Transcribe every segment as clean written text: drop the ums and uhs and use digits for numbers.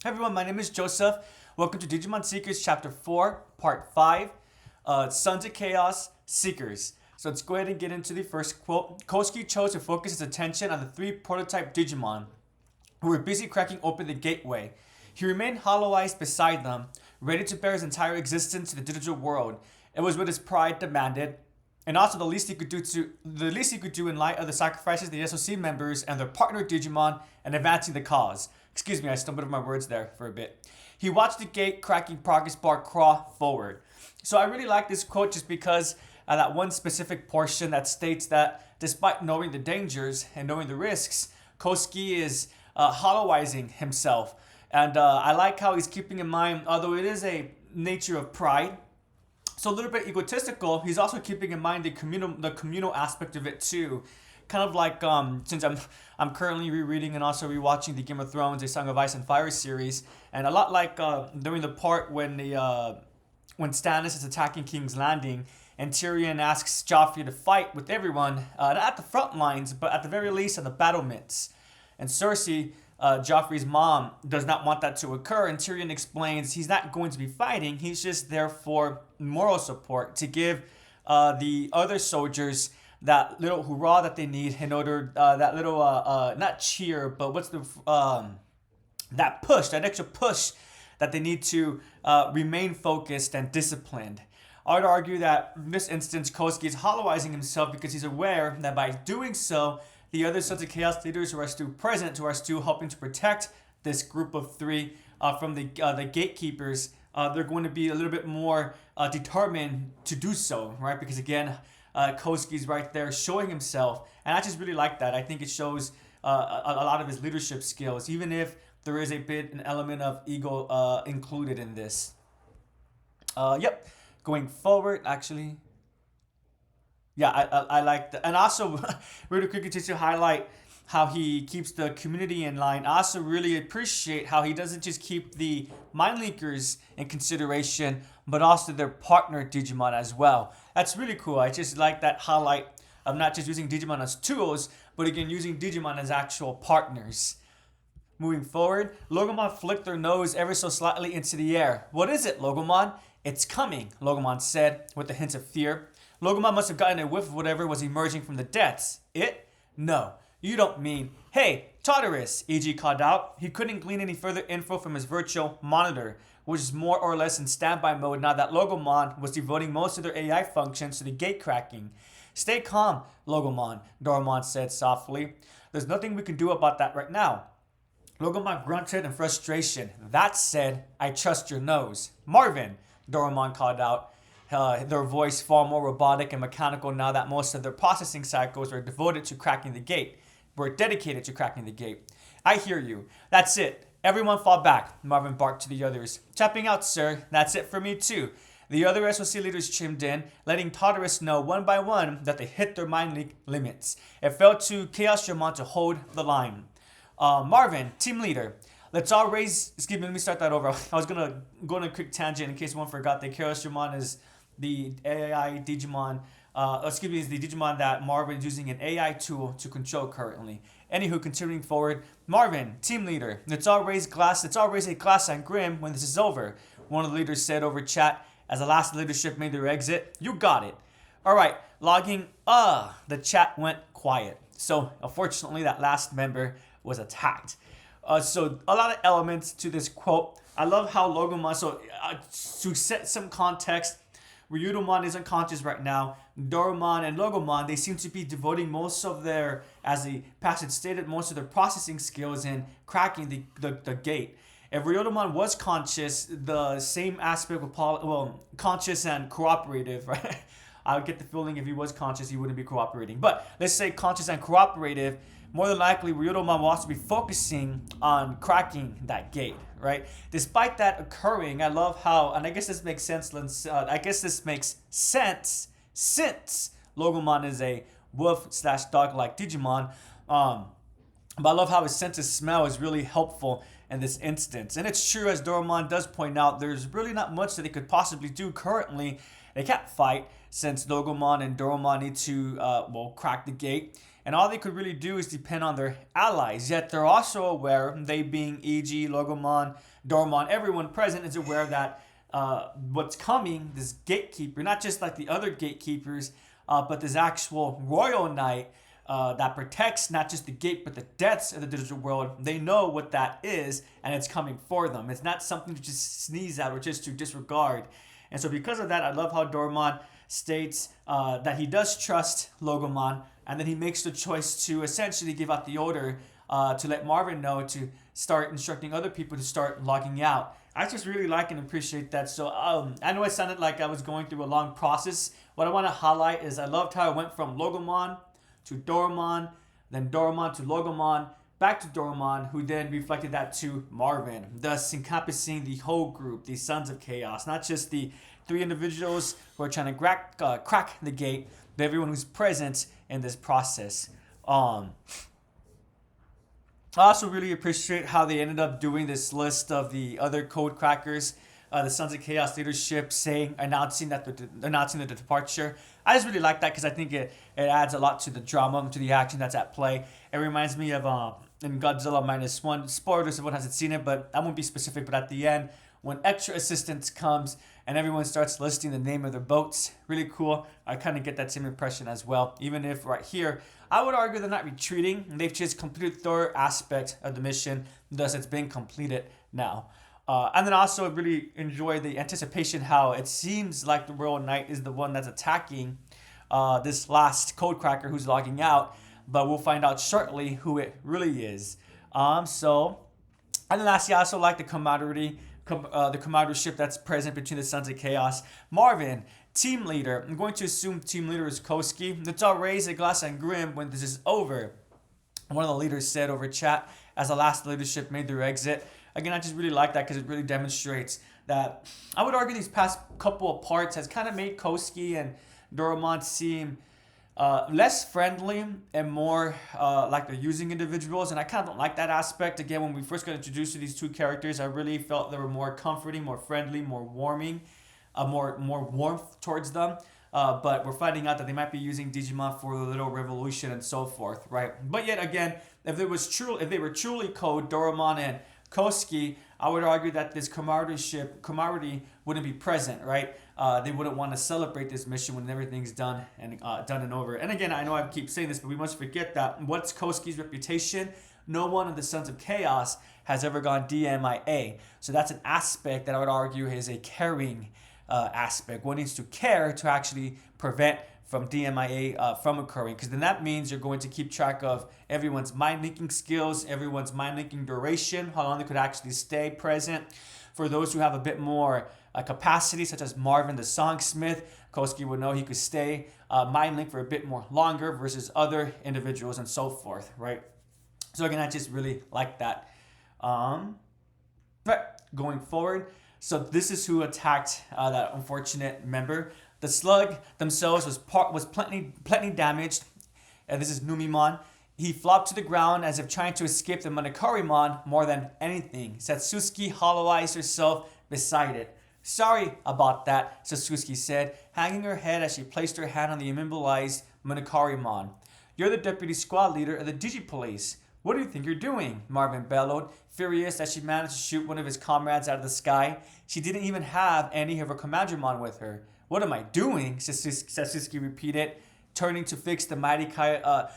Hey everyone, my name is Joseph. Welcome to Digimon Seekers Chapter 4, Part 5, Sons of Chaos, Seekers. So let's go ahead and get into the first quote. Kosuke chose to focus his attention on the three prototype Digimon, who were busy cracking open the gateway. He remained hollow-eyed beside them, ready to bear his entire existence to the digital world. It was what his pride demanded, and also the least he could do in light of the sacrifices of the SOC members and their partner Digimon and advancing the cause. Excuse me, I stumbled over my words there for a bit. He watched the gate cracking progress bar crawl forward. So I really like this quote just because that one specific portion that states that despite knowing the dangers and knowing the risks, Kosuke is hollowizing himself. And I like how he's keeping in mind, although it is a nature of pride, so a little bit egotistical, he's also keeping in mind the communal aspect of it too. Kind of like since I'm currently rereading and also rewatching the Game of Thrones, A Song of Ice and Fire series, and a lot like during the part when Stannis is attacking King's Landing, and Tyrion asks Joffrey to fight with everyone, not at the front lines, but at the very least on the battlements. And Cersei, Joffrey's mom, does not want that to occur, and Tyrion explains he's not going to be fighting, he's just there for moral support, to give the other soldiers that little hurrah that they need in order, that little, not cheer, but what's the, that push, that extra push that they need to remain focused and disciplined. I would argue that in this instance, Kosuke is hollowizing himself because he's aware that by doing so, the other Sons of Chaos leaders who are still present, who are still helping to protect this group of three from the gatekeepers, they're going to be a little bit more determined to do so, right? Because again, Kosuke's right there showing himself, and I just really like that. I think it shows a lot of his leadership skills, even if there is an element of ego included in this. Yep, going forward, actually. Yeah, I like that. And also, really quickly just to highlight how he keeps the community in line. I also really appreciate how he doesn't just keep the mind linkers in consideration, but also their partner Digimon as well. That's really cool. I just like that highlight of not just using Digimon as tools, but again, using Digimon as actual partners. Moving forward, Logomon flicked their nose ever so slightly into the air. What is it, Logomon? It's coming, Logomon said, with a hint of fear. Logomon must have gotten a whiff of whatever was emerging from the depths. It? No, you don't mean. Hey, Tartarus, E.G. called out. He couldn't glean any further info from his virtual monitor, which is more or less in standby mode now that Logomon was devoting most of their AI functions to the gate cracking. Stay calm, Logomon, Doromon said softly. There's nothing we can do about that right now. Logomon grunted in frustration. That said, I trust your nose. Marvin, Doromon called out. Their voice far more robotic and mechanical now that most of their processing cycles were dedicated to cracking the gate. I hear you. That's it. Everyone fall back, Marvin barked to the others. Tapping out, sir. That's it for me too. The other SOC leaders chimed in, letting Tartarus know one by one that they hit their mind leak limits. It fell to Chaos Dramon to hold the line. Marvin, team leader. Let's all raise... Excuse me, let me start that over. I was going to go on a quick tangent in case one forgot that Chaos Dramon is the AI Digimon, is the Digimon that Marvin is using an AI tool to control currently. Anywho, continuing forward, Marvin, team leader, let's all raise a glass and grim when this is over, one of the leaders said over chat as the last leadership made their exit. You got it. Alright, logging, the chat went quiet. So, unfortunately, that last member was attacked. So, a lot of elements to this quote. I love how Logomon, to set some context, Ryudomon is unconscious right now. Doromon and Logomon, they seem to be devoting most of their, as the passage stated, most of their processing skills in cracking the gate. If Ryudomon was conscious, the same aspect of conscious and cooperative, right? I would get the feeling if he was conscious, he wouldn't be cooperating. But let's say conscious and cooperative, more than likely, Ryudomon will also be focusing on cracking that gate, right? Despite that occurring, I love how, and I guess this makes sense. Since Logomon is a wolf/dog-like Digimon. But I love how his sense of smell is really helpful in this instance. And it's true, as Doromon does point out, there's really not much that they could possibly do currently. They can't fight since Logomon and Doromon need to, crack the gate. and all they could really do is depend on their allies. Yet they're also aware, they being EG, Logomon, Dormon, everyone present is aware that what's coming, this gatekeeper, not just like the other gatekeepers, but this actual royal knight that protects not just the gate but the depths of the digital world. They know what that is, and it's coming for them. It's not something to just sneeze at or just to disregard. And so because of that, I love how Dormon states that he does trust Logomon, and then he makes the choice to essentially give out the order to let Marvin know to start instructing other people to start logging out. I just really like and appreciate that. So I know it sounded like I was going through a long process. What I want to highlight is I loved how it went from Logomon to Dormon, then Dormon to Logomon, back to Dormon, who then reflected that to Marvin, thus encompassing the whole group, the Sons of Chaos, not just the 3 individuals who are trying to crack the gate, but everyone who's present in this process. I also really appreciate how they ended up doing this list of the other code crackers, the Sons of Chaos leadership announcing the departure. I just really like that because I think it adds a lot to the drama, to the action that's at play. It reminds me of in Godzilla -1. Spoilers if everyone hasn't seen it, but I won't be specific. But at the end, when extra assistance comes and everyone starts listing the name of their boats, really cool. I kind of get that same impression as well. Even if right here, I would argue they're not retreating. They've just completed third aspect of the mission, thus it's been completed now. And then also really enjoy the anticipation how it seems like the Royal Knight is the one that's attacking this last code cracker who's logging out, but we'll find out shortly who it really is. And then lastly, I also like the camaraderie, the camaraderie that's present between the Sons of Chaos. Marvin, team leader. I'm going to assume team leader is Koski. Let's all raise a glass and grim when this is over. One of the leaders said over chat as the last leadership made their exit. Again, I just really like that because it really demonstrates that I would argue these past couple of parts has kind of made Koski and Dormon seem less friendly and more like they're using individuals. And I kind of don't like that aspect. Again, when we first got introduced to these two characters, I really felt they were more comforting, more friendly, more warming, more warmth towards them. But we're finding out that they might be using Digimon for the little revolution and so forth, right? But yet again, if they were truly code Dormon and Koski, I would argue that this camaraderie wouldn't be present, right? They wouldn't want to celebrate this mission when everything's done and over. And again, I know I keep saying this, but we must forget that what's Koski's reputation? No one of the Sons of Chaos has ever gone DMIA. So that's an aspect that I would argue is a caring aspect. One needs to care to actually prevent from DMIA from occurring, because then that means you're going to keep track of everyone's mind linking skills, everyone's mind linking duration, how long they could actually stay present. For those who have a bit more capacity, such as Marvin the Songsmith, Koski would know he could stay mind link for a bit more longer versus other individuals and so forth, right? So again, I just really like that. But going forward, so this is who attacked that unfortunate member. The slug themselves was plenty damaged. And this is Numimon. He flopped to the ground as if trying to escape the Manakarimon more than anything. Satsuki hollow-eyes herself beside it. Sorry about that, Satsuki said, hanging her head as she placed her hand on the immobilized Manakarimon. You're the deputy squad leader of the Digipolice. What do you think you're doing? Marvin bellowed, furious as she managed to shoot one of his comrades out of the sky. She didn't even have any of her Commandramon with her. What am I doing? Satsuki repeated, turning to fix the mighty Chaosmon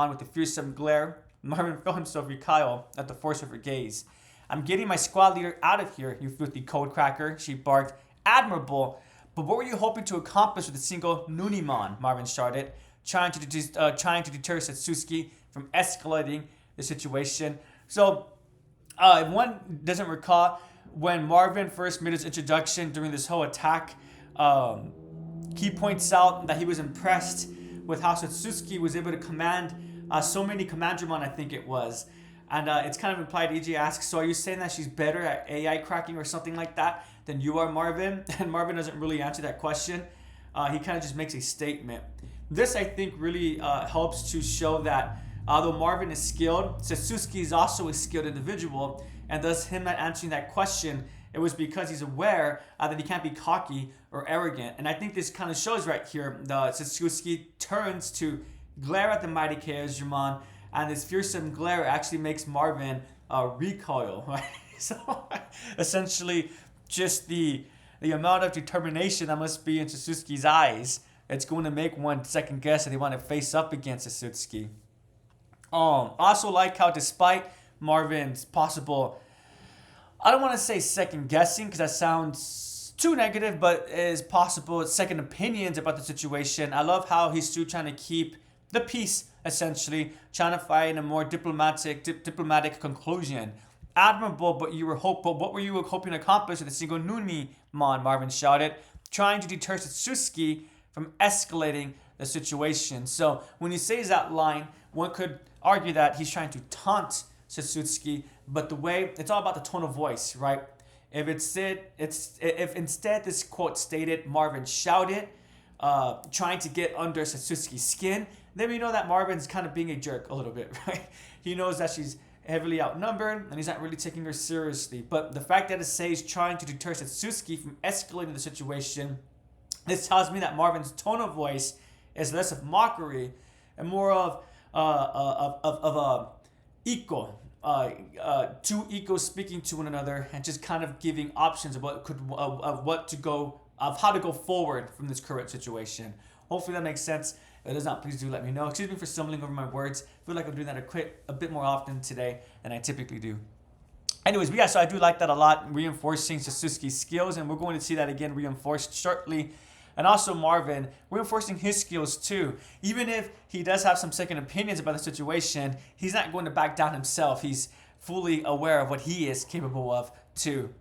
with a fearsome glare. Marvin felt himself recoil at the force of her gaze. I'm getting my squad leader out of here, you filthy code cracker, she barked. Admirable, but what were you hoping to accomplish with a single Nunimon? Marvin shouted, trying to deter Satsuki from escalating the situation. So, if one doesn't recall, when Marvin first made his introduction during this whole attack, he points out that he was impressed with how Satsuki was able to command so many Commandramon, I think it was. And it's kind of implied, EJ asks, so are you saying that she's better at AI cracking or something like that than you are, Marvin? And Marvin doesn't really answer that question. He kind of just makes a statement. This, I think, really helps to show that although Marvin is skilled, Satsuki is also a skilled individual, and thus him not answering that question it was because he's aware that he can't be cocky or arrogant. And I think this kind of shows right here. Satsuki turns to glare at the mighty Digimon, and this fearsome glare actually makes Marvin recoil. Right? So essentially, just the amount of determination that must be in Satsuki's eyes, it's going to make one second guess that they want to face up against Satsuki. Also like how despite Marvin's possible, I don't want to say second guessing because that sounds too negative, but is possible second opinions about the situation. I love how he's still trying to keep the peace, essentially trying to find a more diplomatic conclusion. Admirable, but what were you hoping to accomplish with a single Nunimon? Marvin shouted, trying to deter Satsuki from escalating the situation. So when he says that line, one could argue that he's trying to taunt Satsuki, but the way it's all about the tone of voice, right? If instead this quote stated Marvin shouted, trying to get under Satsuki's skin, then we know that Marvin's kind of being a jerk a little bit, right? He knows that she's heavily outnumbered and he's not really taking her seriously. But the fact that it says trying to deter Satsuki from escalating the situation, this tells me that Marvin's tone of voice is less of mockery and more of equal, two egos speaking to one another and just kind of giving options of how to go forward from this current situation. Hopefully that makes sense. If it does not, please do let me know. Excuse me for stumbling over my words. I feel like I'm doing that a bit more often today than I typically do. Anyways, but yeah, so I do like that a lot, reinforcing Satsuki's skills, and we're going to see that again reinforced shortly. And also Marvin reinforcing his skills too. Even if he does have some second opinions about the situation, he's not going to back down himself. He's fully aware of what he is capable of too.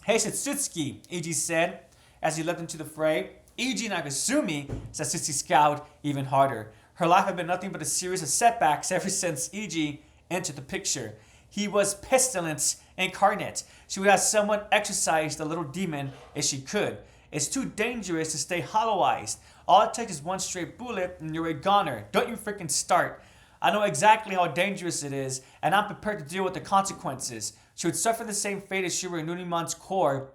Hey Satsuki, Iji said as he leapt into the fray. Iji Nagasumi, Satsuki scowled even harder. Her life had been nothing but a series of setbacks ever since Iji entered the picture. He was pestilence incarnate. She would have someone exorcise the little demon if she could. It's too dangerous to stay hollow-eyed. All it takes is one straight bullet and you're a goner. Don't you freaking start. I know exactly how dangerous it is, and I'm prepared to deal with the consequences. She would suffer the same fate as she were in Nunimon's core,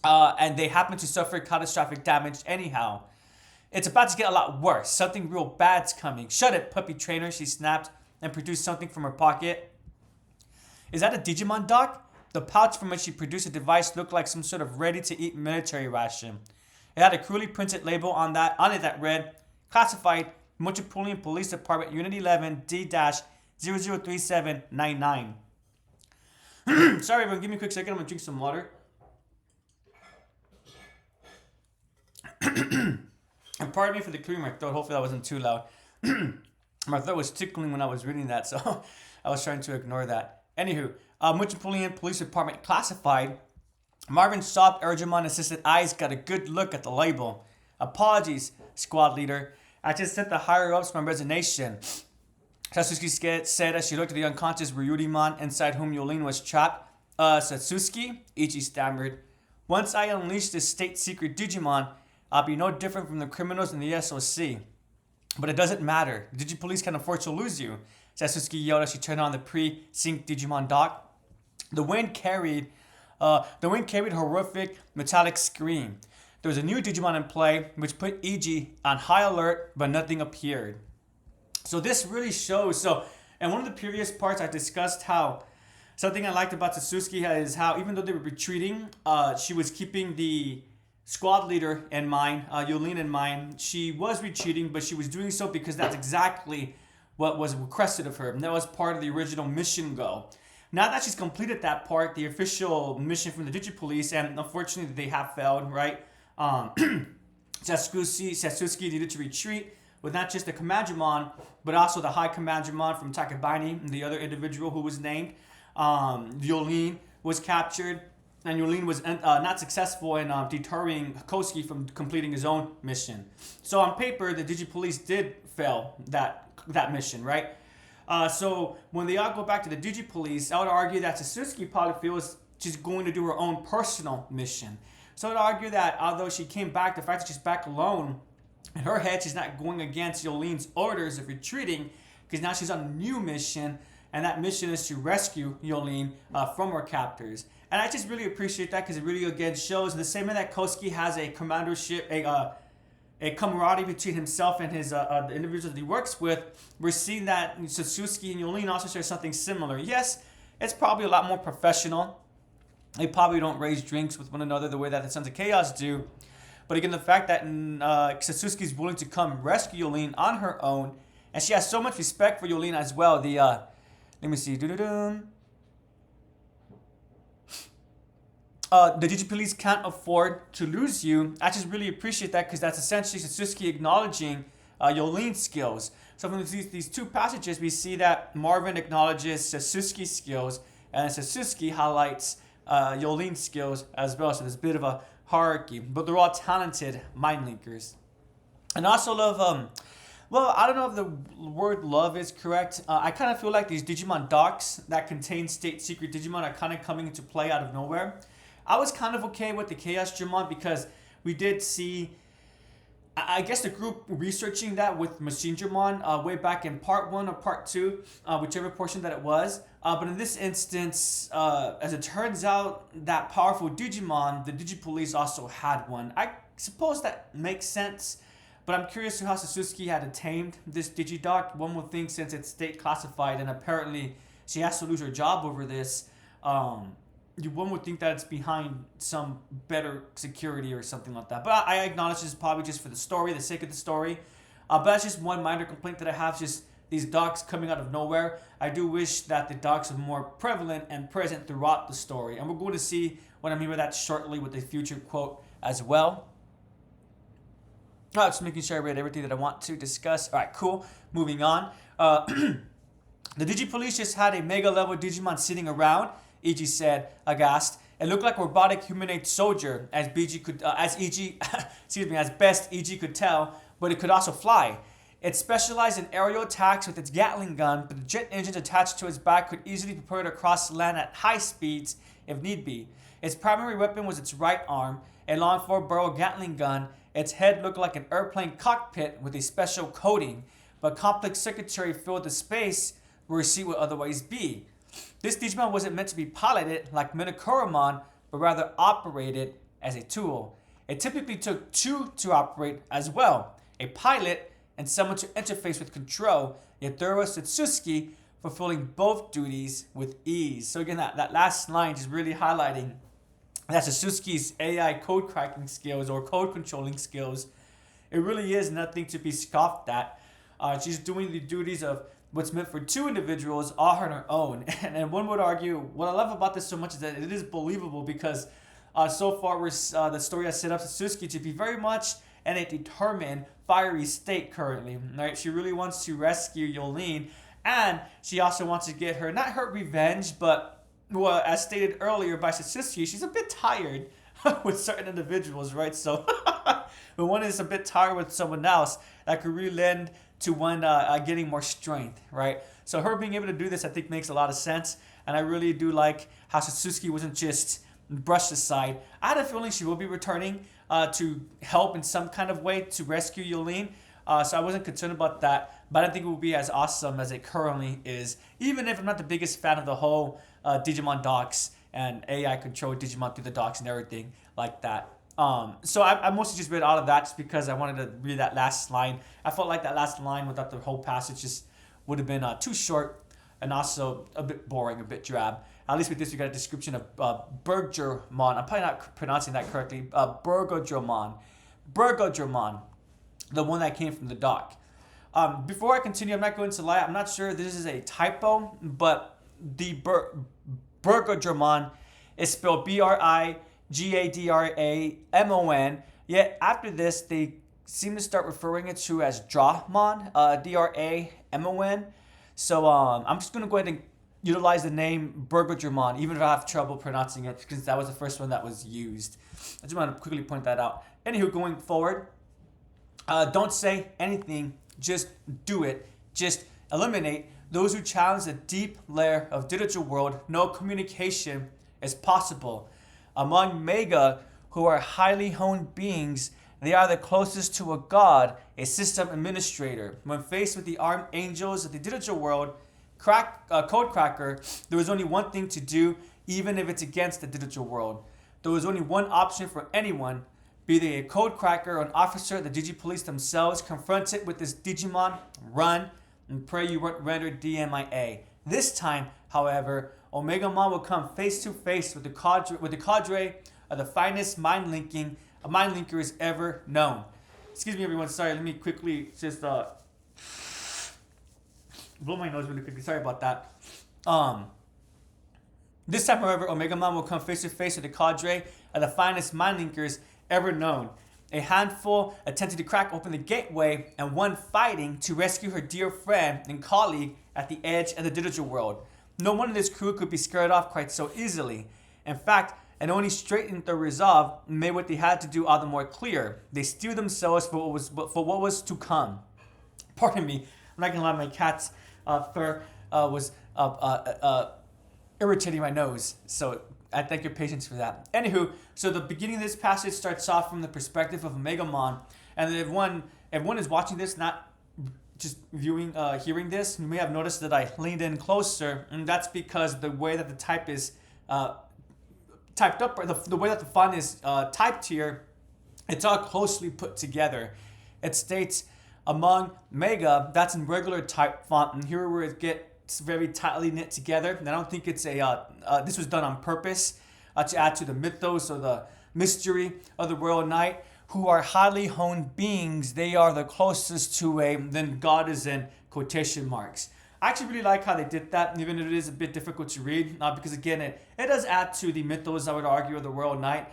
and they happen to suffer catastrophic damage anyhow. It's about to get a lot worse. Something real bad's coming. Shut it, puppy trainer, she snapped and produced something from her pocket. Is that a Digimon dock? The pouch from which she produced a device looked like some sort of ready-to-eat military ration. It had a cruelly printed label on it that read, Classified, Metropolitan Police Department, Unit 11, D-003799. Sorry, everyone, give me a quick second. I'm going to drink some water. And pardon me for the clearing my throat. Hopefully that wasn't too loud. My throat was tickling when I was reading that, so I was trying to ignore that. Anywho, Metropolitan Police Department Classified. Marvin's soft Ergemon-assisted eyes got a good look at the label. Apologies, squad leader. I just sent the higher-ups my resignation. Satsuki said as she looked at the unconscious Ryurimon inside whom Yolene was trapped. Satsuki? Ichi stammered. Once I unleash this state-secret Digimon, I'll be no different from the criminals in the SOC. But it doesn't matter. The Digipolice can afford to lose you. Satsuki yelled as she turned on the pre-synced Digimon dock. The wind carried a horrific metallic scream. There was a new Digimon in play, which put Iji on high alert, but nothing appeared. So this really shows. So, in one of the previous parts, I discussed how something I liked about Satsuki is how even though they were retreating, she was keeping the squad leader in mind, Yolene in mind. She was retreating, but she was doing so because that's exactly what was requested of her. And that was part of the original mission goal. Now that she's completed that part, the official mission from the Digipolice, and unfortunately they have failed, right? Satsuki needed to retreat with not just the Commandramon, but also the High Commandramon from Takabaini and the other individual who was named. Yolene was captured, and Yolene was not successful in deterring Koski from completing his own mission. So on paper, the Digipolice did fail that mission, right? So when they all go back to the Digipolice, I would argue that Satsuki probably feels she's going to do her own personal mission. So I would argue that although she came back, the fact that she's back alone, in her head, she's not going against Yolene's orders of retreating, because now she's on a new mission, and that mission is to rescue Yolene from her captors. And I just really appreciate that because it really again shows the same way that Kosuke has a commandership, a camaraderie between himself and his the individuals that he works with. We're seeing that Satsuki and Yolene also share something similar. Yes, it's probably a lot more professional. They probably don't raise drinks with one another the way that the Sons of Chaos do. But again, the fact that Satsuki is willing to come rescue Yolene on her own, and she has so much respect for Yolene as well. The let me see, the Digipolice can't afford to lose you. I just really appreciate that because that's essentially Satsuki acknowledging Yolene's skills. So from these two passages, we see that Marvin acknowledges Satsuki's skills, and Satsuki highlights Yolene's skills as well. So there's a bit of a hierarchy, but they're all talented mind linkers. And I also love, well, I don't know if the word love is correct. I kind of feel like these Digimon docs that contain state secret Digimon are kind of coming into play out of nowhere. I was kind of okay with the Chaos Dramon because we did see, I guess, the group researching that with Machine Dramon way back in part 1 or part 2, whichever portion that it was. But in this instance, as it turns out, that powerful Digimon, the Digipolice also had one. I suppose that makes sense, but I'm curious to how Satsuki had tamed this Digidoc. One would think since it's state classified and apparently she has to lose her job over this, one would think that it's behind some better security or something like that. But I acknowledge this is probably just for the story, the sake of the story. But that's just one minor complaint that I have, just these docs coming out of nowhere. I do wish that the docs are more prevalent and present throughout the story. And we're going to see what I mean by that shortly with the future quote as well. Just making sure I read everything that I want to discuss. All right, cool. Moving on. The Digipolice just had a mega level Digimon sitting around. EG said, aghast. It looked like a robotic humanoid soldier, as BG could, as best EG could tell, but it could also fly. It specialized in aerial attacks with its Gatling gun, but the jet engines attached to its back could easily propel it across land at high speeds if need be. Its primary weapon was its right arm, a long 4-barrel Gatling gun. Its head looked like an airplane cockpit with a special coating, but complex circuitry filled the space where a seat would otherwise be. This Digimon wasn't meant to be piloted like Minokuromon, but rather operated as a tool. It typically took two to operate as well, a pilot and someone to interface with control, yet there was Satsuki fulfilling both duties with ease. So again, that last line is really highlighting that Satsuki's AI code cracking skills or code controlling skills, it really is nothing to be scoffed at. She's doing the duties of what's meant for two individuals all on her own. And one would argue, what I love about this so much is that it is believable because so far the story has set up Satsuki to be very much in a determined, fiery state currently. Right? She really wants to rescue Yolene, and she also wants to get her, not her revenge, but well, as stated earlier by Satsuki, she's a bit tired with certain individuals, right? So when one is a bit tired with someone else, that could really lend to one getting more strength, right? So her being able to do this, I think, makes a lot of sense. And I really do like how Satsuki wasn't just brushed aside. I had a feeling she will be returning to help in some kind of way to rescue Yolene. So I wasn't concerned about that. But I don't think it will be as awesome as it currently is. Even if I'm not the biggest fan of the whole Digimon docs and AI control Digimon through the docs and everything like that. So I mostly just read all of that just because I wanted to read that last line. I felt like that last line without the whole passage just would have been too short and also a bit boring, a bit drab. At least with this, we got a description of Bergermon. I'm probably not pronouncing that correctly. Bergermon, the one that came from the dock. Before I continue, I'm not going to lie. I'm not sure if this is a typo, but the Bergermon is spelled Bradramon. Yet after this, they seem to start referring it to as Dramon, Dramon. So I'm just going to go ahead and utilize the name Bergermon, even if I have trouble pronouncing it, because that was the first one that was used. I just want to quickly point that out. Anywho, going forward, don't say anything, just do it. Just eliminate those who challenge the deep layer of digital world. No communication is possible. Among Mega, who are highly honed beings, they are the closest to a god, a system administrator. When faced with the armed angels of the digital world, code cracker, there was only one thing to do, even if it's against the digital world. There was only one option for anyone, be they a code cracker or an officer. The Digipolice themselves confront it with this Digimon, run, and pray you weren't rendered DMIA. This time, however, Omegamon will come face to face with the cadre of the finest mind linkers ever known. Excuse me, everyone. Sorry, let me quickly just blow my nose really quickly. Sorry about that. This time, however, Omegamon will come face to face with the cadre of the finest mind linkers ever known. A handful attempted to crack open the gateway, and one fighting to rescue her dear friend and colleague at the edge of the digital world. No one in this crew could be scared off quite so easily. In fact, and only straightened their resolve, made what they had to do all the more clear. They steeled themselves for what was to come. Pardon me, I'm not gonna lie, my cat's fur was irritating my nose, so I thank your patience for that. Anywho, so the beginning of this passage starts off from the perspective of Omegamon, and if one is watching this, not just hearing this, you may have noticed that I leaned in closer, and that's because the way that the type is typed up, or the way that the font is typed here, it's all closely put together. It states among mega, that's in regular type font, and here where it gets very tightly knit together. And I don't think it's this was done on purpose to add to the mythos or the mystery of the Royal Knight, who are highly honed beings. They are the closest to then God is in quotation marks. I actually really like how they did that, even if it is a bit difficult to read, because again, it does add to the mythos, I would argue, of the Royal Knight.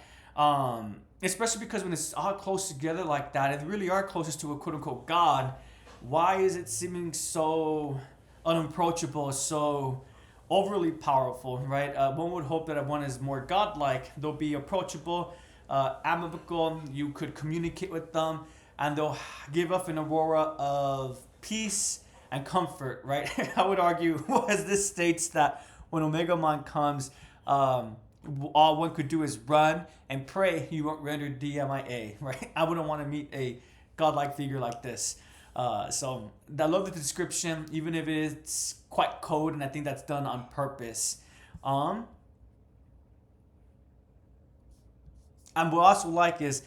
Especially because when it's all close together like that, it really are closest to a quote-unquote God. Why is it seeming so unapproachable, so overly powerful, right? One would hope that one is more godlike. They'll be approachable, amicable, you could communicate with them, and they'll give off an aurora of peace and comfort, right? I would argue, as this states, that when Omegamon comes, all one could do is run and pray you won't render DMIA, right? I wouldn't want to meet a godlike figure like this. So I love the description, even if it's quite cold, and I think that's done on purpose. And what I also like is,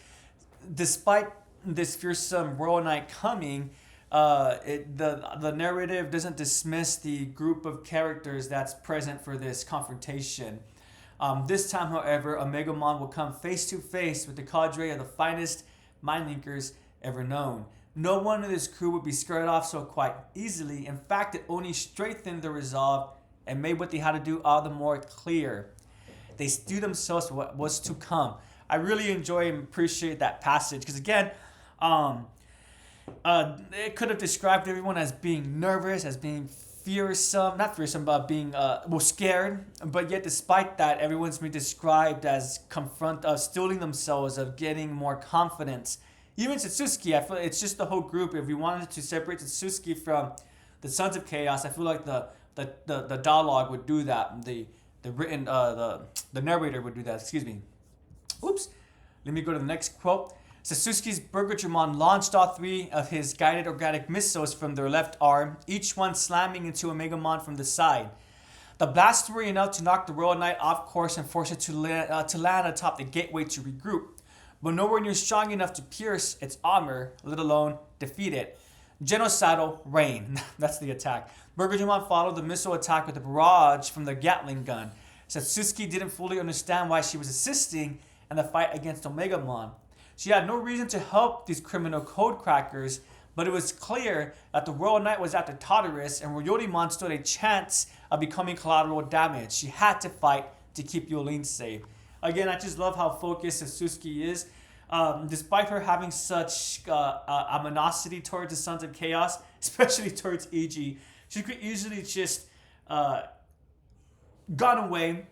despite this fearsome Royal Knight coming, the narrative doesn't dismiss the group of characters that's present for this confrontation. This time, however, Omegamon will come face to face with the cadre of the finest mind linkers ever known. No one in this crew would be scared off so quite easily. In fact, it only strengthened the resolve and made what they had to do all the more clear. They steeled themselves for what was to come. I really enjoy and appreciate that passage because, again, it could have described everyone as being nervous, as being not fearsome, but being scared. But yet, despite that, everyone's been described as steeling themselves, of getting more confidence. Even Satsuki, I feel it's just the whole group. If we wanted to separate Satsuki from the Sons of Chaos, I feel like the dialogue would do that. The narrator would do that. Excuse me. Oops. Let me go to the next quote. Satsuki's Burgerjamon launched all three of his guided organic missiles from their left arm, each one slamming into Omegamon from the side. The blasts were enough to knock the Royal Knight off course and force it to land atop the gateway to regroup, but nowhere near strong enough to pierce its armor, let alone defeat it. Genocidal rain. That's the attack. Burgerjamon followed the missile attack with a barrage from the Gatling gun. Satsuki didn't fully understand why she was assisting in the fight against Omegamon. She had no reason to help these criminal code crackers, but it was clear that the Royal Knight was after Tartarus, and Royodimon stood a chance of becoming collateral damage. She had to fight to keep Yolene safe. Again, I just love how focused Satsuki is. Despite her having such aminosity towards the Sons of Chaos, especially towards Iji, she could easily just gone away,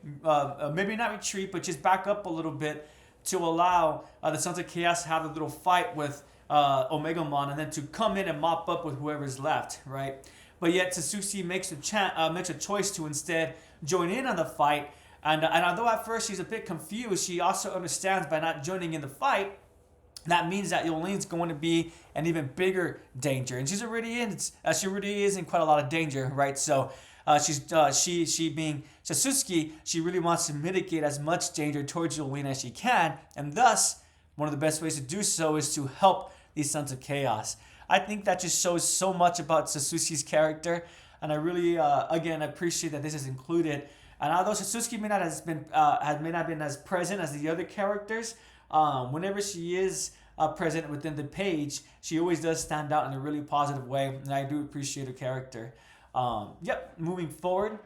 maybe not retreat, but just back up a little bit to allow the Sons of Chaos to have a little fight with Omegamon, and then to come in and mop up with whoever's left, right? But yet Satsuki makes a choice to instead join in on the fight. And although at first she's a bit confused, she also understands by not joining in the fight, that means that Yolene's going to be an even bigger danger. And she already is in quite a lot of danger, right? So She being Sasuke, she really wants to mitigate as much danger towards Yolene as she can, and thus one of the best ways to do so is to help these Sons of Chaos. I think that just shows so much about Sasuke's character, and I really, again, appreciate that this is included. And although Sasuke may not been as present as the other characters, whenever she is present within the page, she always does stand out in a really positive way, and I do appreciate her character. Moving forward,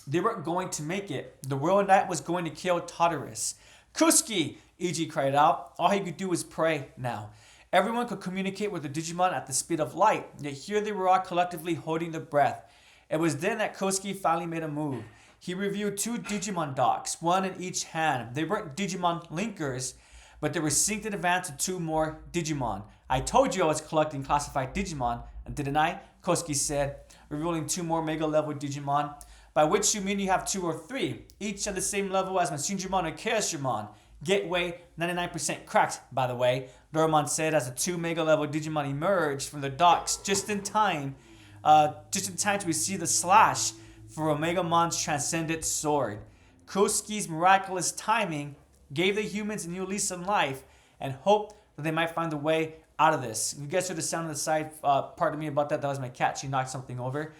they weren't going to make it. The Royal Knight was going to kill Tartarus. Kusuke, Iji cried out. All he could do was pray now. Everyone could communicate with the Digimon at the speed of light, yet here they were all collectively holding their breath. It was then that Kosuke finally made a move. He reviewed 2 Digimon docks, one in each hand. They weren't Digimon linkers, but they were synced in advance to 2 more Digimon. I told you I was collecting classified Digimon, didn't I? Kosuke said, revealing 2 more Mega level Digimon. By which you mean you have 2 or 3, each at the same level as Machinedramon or Chaosdramon. Gateway 99% cracked, by the way, Doraemon said as the 2 Mega level Digimon emerged from the docks just in time to receive the slash for Omegamon's transcendent sword. Kosuke's miraculous timing gave the humans a new lease on life and hope that they might find a way out of this. You guys heard the sound on the side. Pardon me about that. That was my cat. She knocked something over.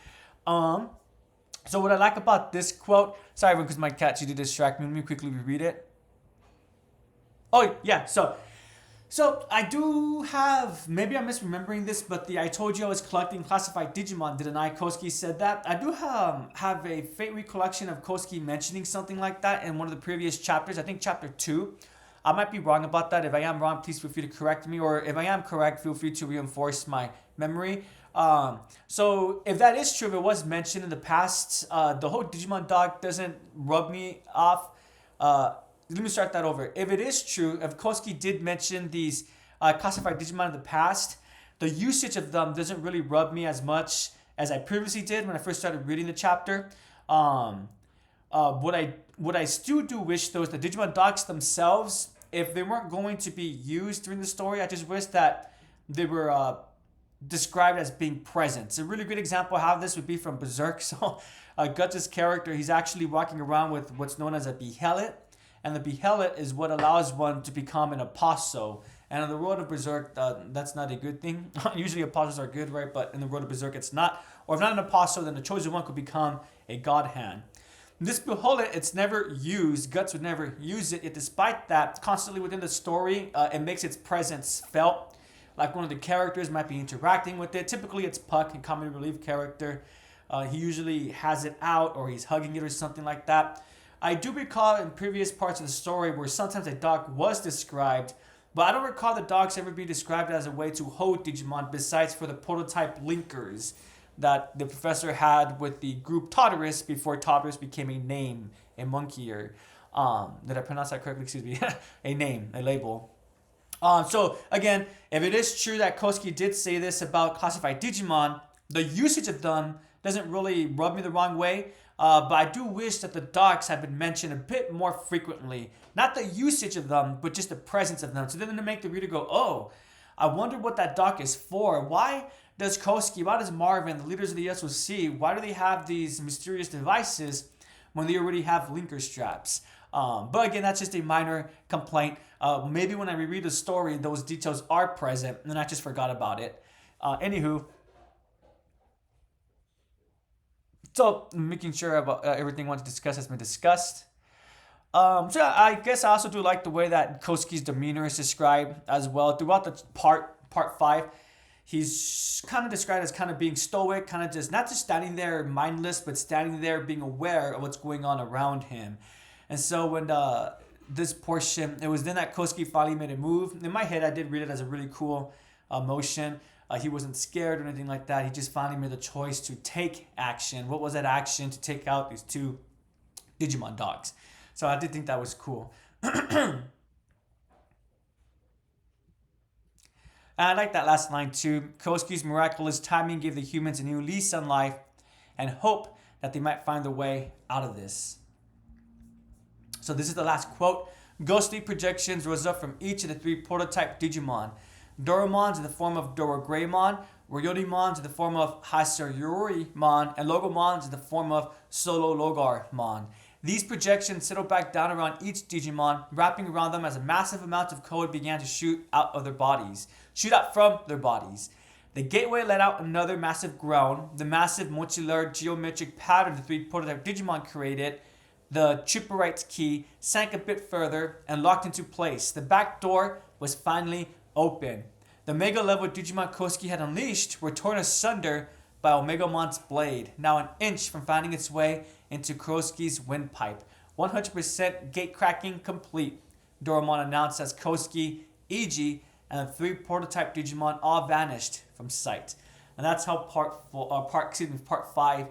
So what I like about this quote, sorry everyone, because my cat, she did distract me. Let me quickly reread it. Oh yeah, so I do have, maybe I'm misremembering this, but I told you I was collecting classified Digimon, didn't I? Kosuke said that. I do have a faint recollection of Kosuke mentioning something like that in one of the previous chapters. I think chapter 2. I might be wrong about that. If I am wrong, please feel free to correct me, or if I am correct, feel free to reinforce my memory. So if that is true, if it was mentioned in the past, the whole Digimon dog doesn't rub me off. Let me start that over. If it is true, if Kosuke did mention these classified Digimon in the past, the usage of them doesn't really rub me as much as I previously did when I first started reading the chapter. What I still do wish though is the Digimon dogs themselves, if they weren't going to be used during the story, I just wish that they were described as being present. So a really good example of how this would be from Berserk. So Guts' character, he's actually walking around with what's known as a behelit. And the behelit is what allows one to become an aposto. And in the world of Berserk, that's not a good thing. Usually apostles are good, right? But in the world of Berserk, it's not. Or if not an aposto, then the chosen one could become a god hand. This behelit, it's never used. Guts would never use it. Yet despite that, constantly within the story, it makes its presence felt. Like one of the characters might be interacting with it. Typically, it's Puck, a comedy relief character. He usually has it out or he's hugging it or something like that. I do recall in previous parts of the story where sometimes a dog was described, but I don't recall the dogs ever being described as a way to hold Digimon besides for the prototype linkers that the professor had with the group Tartarus before Tartarus became a name, a monkey, or did I pronounce that correctly? Excuse me. A name, a label. So again, if it is true that Kosuke did say this about classified Digimon, the usage of them doesn't really rub me the wrong way. But I do wish that the dogs had been mentioned a bit more frequently. Not the usage of them, but just the presence of them. So then to make the reader go, oh, I wonder what that dog is for. Why does Kosuke, why does Marvin, the leaders of the SOC, why do they have these mysterious devices when they already have linker straps? But again, that's just a minor complaint. Maybe when I reread the story, those details are present, and I just forgot about it. Anywho, so making sure about everything I want to discuss has been discussed. So I guess I also do like the way that Kosuke's demeanor is described as well. Throughout the part 5, he's kind of described as kind of being stoic, kind of just not just standing there mindless, but standing there being aware of what's going on around him. And so when this portion, it was then that Kosuke finally made a move. In my head, I did read it as a really cool motion. He wasn't scared or anything like that. He just finally made the choice to take action. What was that action? To take out these 2 Digimon dogs. So I did think that was cool. And I like that last line too. Kosuke's miraculous timing gave the humans a new lease on life and hope that they might find a way out of this. So this is the last quote. Ghostly projections rose up from each of the 3 prototype Digimon. Doromons in the form of Dorogreymon, Ryodimons in the form of Hasuryurimon, and Logomons in the form of Solologarmon. These projections settled back down around each Digimon, wrapping around them as a massive amount of code began to shoot out from their bodies. The gateway let out another massive groan. The massive multilayered geometric pattern the 3 prototype Digimon created, the Triparite key, sank a bit further and locked into place. The back door was finally open. The Mega level Digimon Kosuke had unleashed were torn asunder by Omegamon's blade, now an inch from finding its way into Kosuke's windpipe. 100% gate cracking complete, Doromon announced as Kosuke, Iji, and the 3 prototype Digimon all vanished from sight. And that's how part 5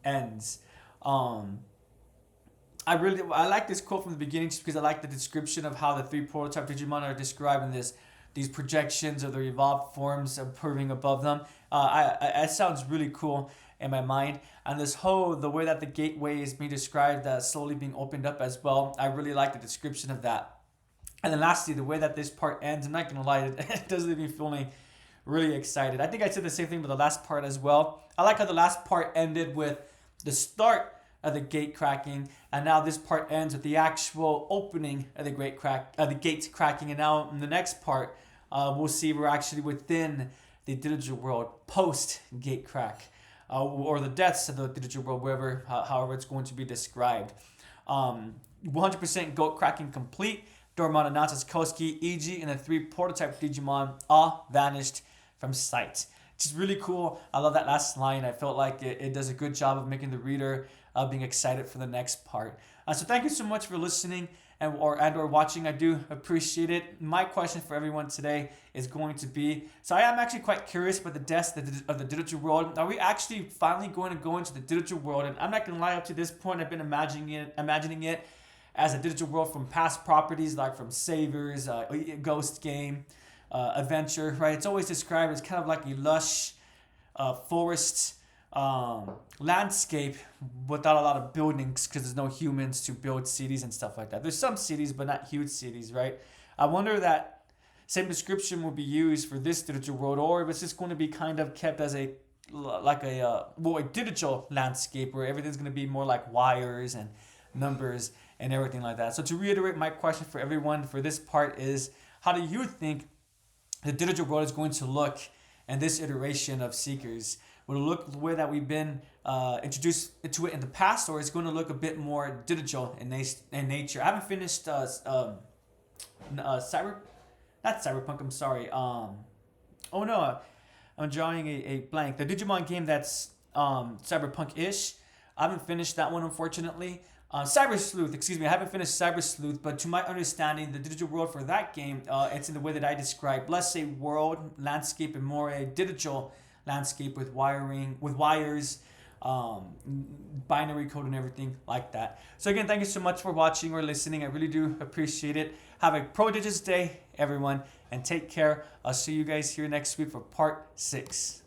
ends. I like this quote from the beginning just because I like the description of how the 3 prototype Digimon are described in these projections of their evolved forms approving above them. It sounds really cool in my mind. And the way that the gateway is being described as slowly being opened up as well, I really like the description of that. And then lastly, the way that this part ends, I'm not going to lie, it does leave me feeling really excited. I think I said the same thing with the last part as well. I like how the last part ended with the start of the gate cracking, and now this part ends with the actual opening of the gates cracking. And now in the next part, we'll see we're actually within the digital world post gate crack, or the deaths of the digital world, however it's going to be described. 100% gate cracking complete. Doromon announces Kosuke, Iji, and the 3 prototype Digimon all vanished from sight. Which is really cool. I love that last line. I felt like it does a good job of making the reader being excited for the next part. So thank you so much for listening or watching. I do appreciate it. My question for everyone today is going to be, so I am actually quite curious about the deaths of the digital world. Are we actually finally going to go into the digital world? And I'm not going to lie, up to this point, I've been imagining it as a digital world from past properties, like from Savers, Ghost Game, Adventure, right? It's always described as kind of like a lush forest landscape without a lot of buildings because there's no humans to build cities and stuff like that. There's some cities, but not huge cities, right? I wonder that same description will be used for this digital world, or if it's just going to be kind of kept as a digital landscape where everything's going to be more like wires and numbers and everything like that. So to reiterate, my question for everyone for this part is, how do you think the digital world is going to look in this iteration of Seekers? Will it look the way that we've been introduced to it in the past, or is it going to look a bit more digital in nature? I haven't finished not Cyberpunk, I'm sorry. I'm drawing a blank. The Digimon game that's Cyberpunk-ish. I haven't finished that one, unfortunately. Cyber Sleuth, excuse me, I haven't finished Cyber Sleuth, but to my understanding, the digital world for that game, it's in the way that I described, less a world landscape and more a digital landscape with wires, binary code and everything like that. So again, thank you so much for watching or listening. I really do appreciate it. Have a prodigious day, everyone, and take care. I'll see you guys here next week for part 6.